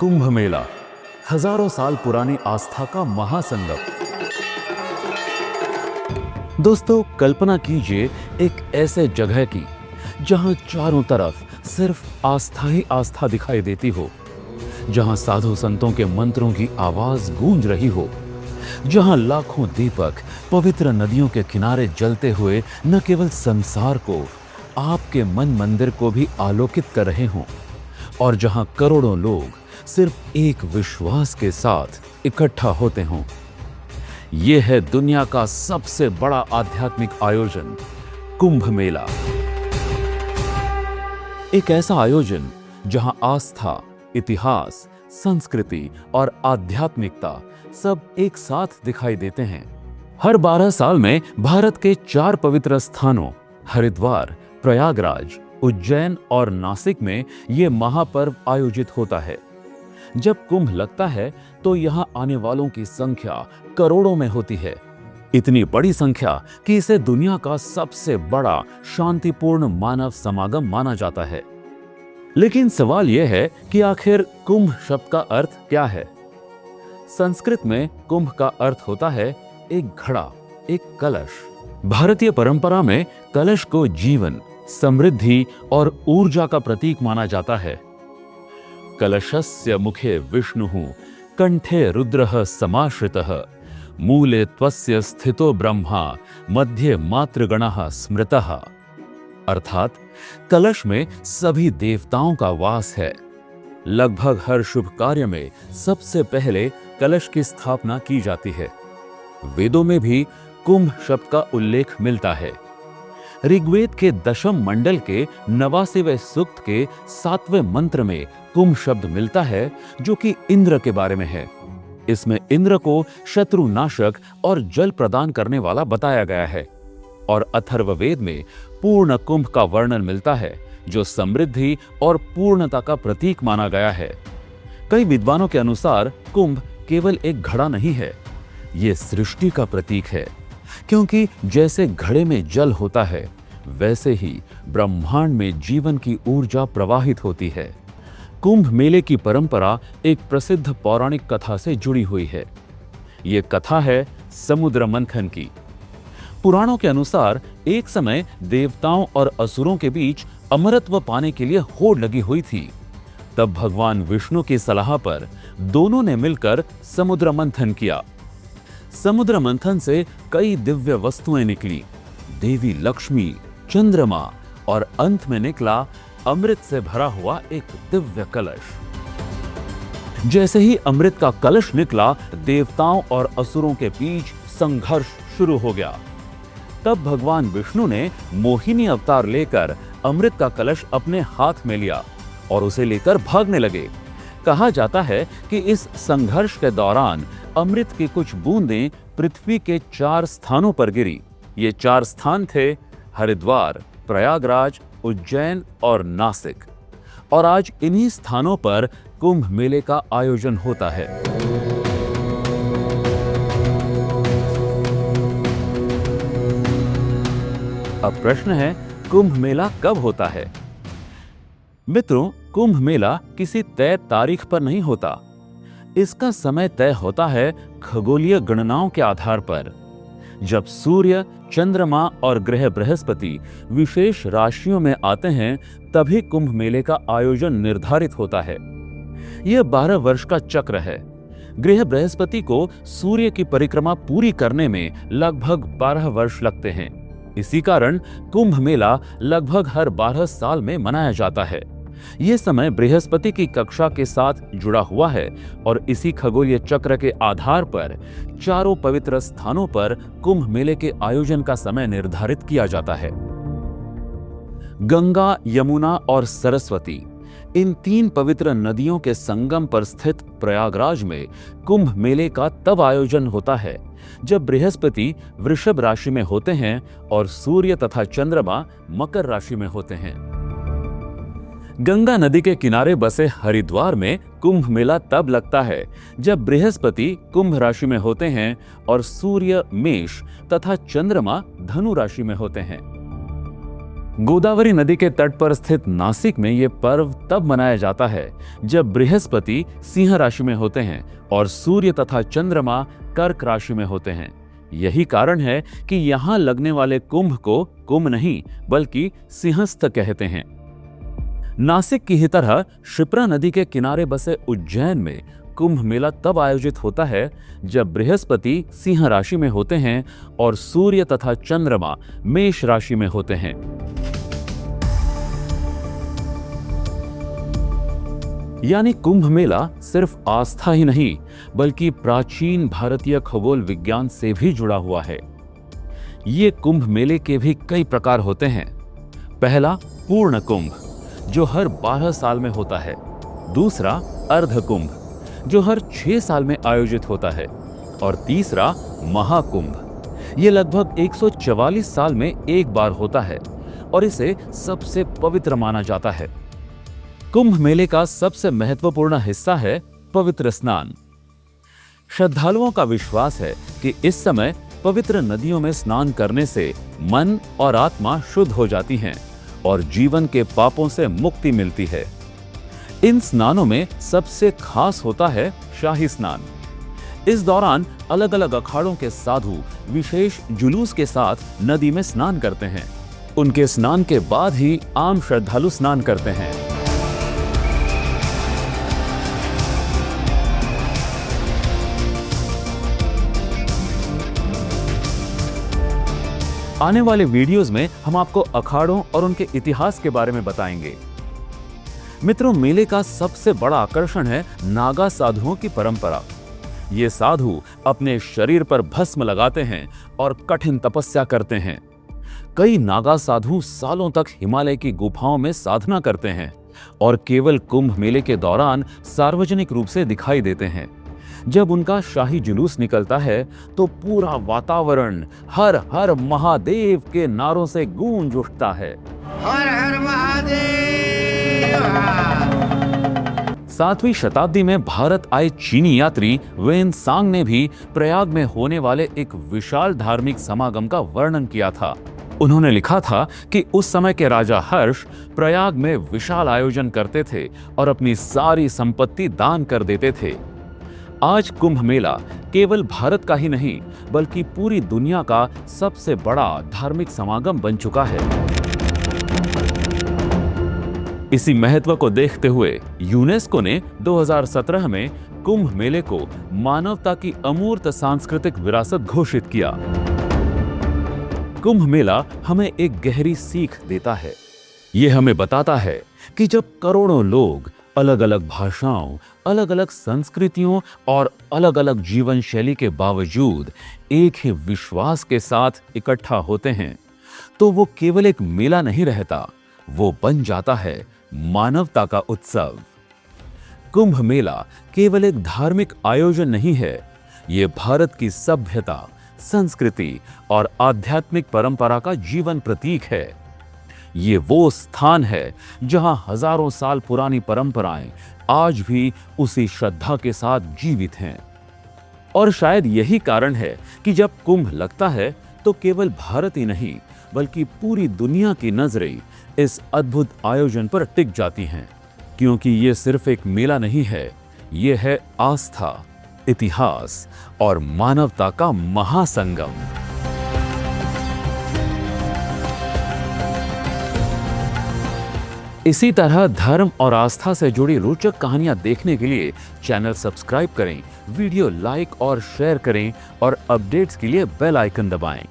कुंभ मेला हजारों साल पुरानी आस्था का महासंगम। दोस्तों, कल्पना कीजिए एक ऐसे जगह की जहां चारों तरफ सिर्फ आस्था ही आस्था दिखाई देती हो, जहां साधु संतों के मंत्रों की आवाज गूंज रही हो, जहां लाखों दीपक पवित्र नदियों के किनारे जलते हुए न केवल संसार को, आपके मन मंदिर को भी आलोकित कर रहे हों, और जहां करोड़ों लोग सिर्फ एक विश्वास के साथ इकट्ठा होते हों। यह है दुनिया का सबसे बड़ा आध्यात्मिक आयोजन, कुंभ मेला। एक ऐसा आयोजन जहां आस्था, इतिहास, संस्कृति और आध्यात्मिकता सब एक साथ दिखाई देते हैं। हर 12 साल में भारत के 4 पवित्र स्थानों हरिद्वार, प्रयागराज, उज्जैन और नासिक में यह महापर्व आयोजित होता है। जब कुंभ लगता है तो यहां आने वालों की संख्या करोड़ों में होती है। इतनी बड़ी संख्या कि इसे दुनिया का सबसे बड़ा शांतिपूर्ण मानव समागम माना जाता है। लेकिन सवाल यह है कि आखिर कुंभ शब्द का अर्थ क्या है? संस्कृत में कुंभ का अर्थ होता है एक घड़ा, एक कलश। भारतीय परंपरा में कलश को जीवन, समृद्धि और ऊर्जा का प्रतीक माना जाता है। कलशस्य मुखे विष्णुः कंठे रुद्रः समाश्रितः मूले त्वस्य स्थितो ब्रह्मा मध्ये मातृगणः स्मृतः। अर्थात कलश में सभी देवताओं का वास है। लगभग हर शुभ कार्य में सबसे पहले कलश की स्थापना की जाती है। वेदों में भी कुंभ शब्द का उल्लेख मिलता है। ऋग्वेद के 10वें मंडल के 89वें सूक्त के 7वें मंत्र में कुंभ शब्द मिलता है, जो कि इंद्र के बारे में है। इसमें इंद्र को शत्रु नाशक और जल प्रदान करने वाला बताया गया है। और अथर्ववेद में पूर्ण कुंभ का वर्णन मिलता है, जो समृद्धि और पूर्णता का प्रतीक माना गया है। कई विद्वानों के अनुसार कुंभ केवल एक घड़ा नहीं है, ये सृष्टि का प्रतीक है, क्योंकि जैसे घड़े में जल होता है, वैसे ही ब्रह्मांड में जीवन की ऊर्जा प्रवाहित होती है। कुंभ मेले की परंपरा एक प्रसिद्ध पौराणिक कथा से जुड़ी हुई है। ये कथा है समुद्र मंथन की। पुराणों के अनुसार एक समय देवताओं और असुरों के बीच अमरत्व पाने के लिए होड़ लगी हुई थी। तब भगवान विष्णु की सलाह पर दोनों ने मिलकर समुद्र मंथन किया। समुद्र मंथन से कई दिव्य वस्तुएं निकली। देवी लक्ष्मी, चंद्रमा और अंत में निकला अमृत से भरा हुआ एक दिव्य कलश। जैसे ही अमृत का कलश निकला, देवताओं और असुरों के बीच संघर्ष शुरू हो गया। तब भगवान विष्णु ने मोहिनी अवतार लेकर अमृत का कलश अपने हाथ में लिया और उसे लेकर भागने लगे। कहा जाता है कि इस संघर्ष के दौरान अमृत की कुछ बूंदें पृथ्वी के 4 स्थानों पर गिरी। ये 4 स्थान थे हरिद्वार, प्रयागराज, उज्जैन और नासिक। और आज इन्हीं स्थानों पर कुंभ मेले का आयोजन होता है। अब प्रश्न है, कुंभ मेला कब होता है? मित्रों, कुंभ मेला किसी तय तारीख पर नहीं होता। इसका समय तय होता है खगोलीय गणनाओं के आधार पर। जब सूर्य, चंद्रमा और ग्रह बृहस्पति विशेष राशियों में आते हैं, तभी कुंभ मेले का आयोजन निर्धारित होता है। यह 12 वर्ष का चक्र है। ग्रह बृहस्पति को सूर्य की परिक्रमा पूरी करने में लगभग 12 वर्ष लगते हैं। इसी कारण कुंभ मेला लगभग हर 12 साल में मनाया जाता है। यह समय बृहस्पति की कक्षा के साथ जुड़ा हुआ है और इसी खगोलीय चक्र के आधार पर चारों पवित्र स्थानों पर कुंभ मेले के आयोजन का समय निर्धारित किया जाता है। गंगा, यमुना और सरस्वती, इन 3 पवित्र नदियों के संगम पर स्थित प्रयागराज में कुंभ मेले का तब आयोजन होता है जब बृहस्पति वृषभ राशि में होते हैं और सूर्य तथा चंद्रमा मकर राशि में होते हैं। गंगा नदी के किनारे बसे हरिद्वार में कुंभ मेला तब लगता है जब बृहस्पति कुंभ राशि में होते हैं और सूर्य मेष तथा चंद्रमा धनु राशि में होते हैं। गोदावरी नदी के तट पर स्थित नासिक में यह पर्व तब मनाया जाता है जब बृहस्पति सिंह राशि में होते हैं और सूर्य तथा चंद्रमा कर्क राशि में होते हैं। यही कारण है कि यहाँ लगने वाले कुंभ को कुंभ नहीं बल्कि सिंहस्थ कहते हैं। नासिक की ही तरह क्षिप्रा नदी के किनारे बसे उज्जैन में कुंभ मेला तब आयोजित होता है जब बृहस्पति सिंह राशि में होते हैं और सूर्य तथा चंद्रमा मेष राशि में होते हैं। यानी कुंभ मेला सिर्फ आस्था ही नहीं बल्कि प्राचीन भारतीय खगोल विज्ञान से भी जुड़ा हुआ है। ये कुंभ मेले के भी कई प्रकार होते हैं। पहला पूर्ण कुंभ जो हर 12 साल में होता है। दूसरा अर्ध कुंभ जो हर 6 साल में आयोजित होता है। और तीसरा महाकुंभ ये लगभग 144 साल में एक बार होता है और इसे सबसे पवित्र माना जाता है। कुंभ मेले का सबसे महत्वपूर्ण हिस्सा है पवित्र स्नान। श्रद्धालुओं का विश्वास है कि इस समय पवित्र नदियों में स्नान करने से मन और आत्मा शुद्ध हो जाती हैं और जीवन के पापों से मुक्ति मिलती है। इन स्नानों में सबसे खास होता है शाही स्नान। इस दौरान अलग अलग अखाड़ों के साधु विशेष जुलूस के साथ नदी में स्नान करते हैं। उनके स्नान के बाद ही आम श्रद्धालु स्नान करते हैं। आने वाले वीडियोस में हम आपको अखाड़ों और उनके इतिहास के बारे में बताएंगे। मित्रों, मेले का सबसे बड़ा आकर्षण है नागा साधुओं की परंपरा। ये साधु अपने शरीर पर भस्म लगाते हैं और कठिन तपस्या करते हैं। कई नागा साधु सालों तक हिमालय की गुफाओं में साधना करते हैं और केवल कुंभ मेले के दौरान सार्वजनिक रूप से दिखाई देते हैं। जब उनका शाही जुलूस निकलता है तो पूरा वातावरण हर हर महादेव के नारों से गूंज उठता है। हर हर महादेव। 7वीं शताब्दी में भारत आए चीनी यात्री वेन सांग ने भी प्रयाग में होने वाले एक विशाल धार्मिक समागम का वर्णन किया था। उन्होंने लिखा था कि उस समय के राजा हर्ष प्रयाग में विशाल आयोजन करते थे और अपनी सारी संपत्ति दान कर देते थे। आज कुंभ मेला केवल भारत का ही नहीं बल्कि पूरी दुनिया का सबसे बड़ा धार्मिक समागम बन चुका है। इसी महत्व को देखते हुए यूनेस्को ने 2017 में कुंभ मेले को मानवता की अमूर्त सांस्कृतिक विरासत घोषित किया। कुंभ मेला हमें एक गहरी सीख देता है। यह हमें बताता है कि जब करोड़ों लोग अलग अलग भाषाओं, अलग अलग संस्कृतियों और अलग अलग जीवन शैली के बावजूद एक ही विश्वास के साथ इकट्ठा होते हैं तो वो केवल एक मेला नहीं रहता, वो बन जाता है मानवता का उत्सव। कुंभ मेला केवल एक धार्मिक आयोजन नहीं है, ये भारत की सभ्यता, संस्कृति और आध्यात्मिक परंपरा का जीवन प्रतीक है। ये वो स्थान है जहां हजारों साल पुरानी परंपराएं आज भी उसी श्रद्धा के साथ जीवित हैं। और शायद यही कारण है कि जब कुंभ लगता है तो केवल भारत ही नहीं बल्कि पूरी दुनिया की नजरें इस अद्भुत आयोजन पर टिक जाती हैं, क्योंकि ये सिर्फ एक मेला नहीं है, ये है आस्था, इतिहास और मानवता का महासंगम। इसी तरह धर्म और आस्था से जुड़ी रोचक कहानियां देखने के लिए चैनल सब्सक्राइब करें, वीडियो लाइक और शेयर करें और अपडेट्स के लिए बेल आइकन दबाएं।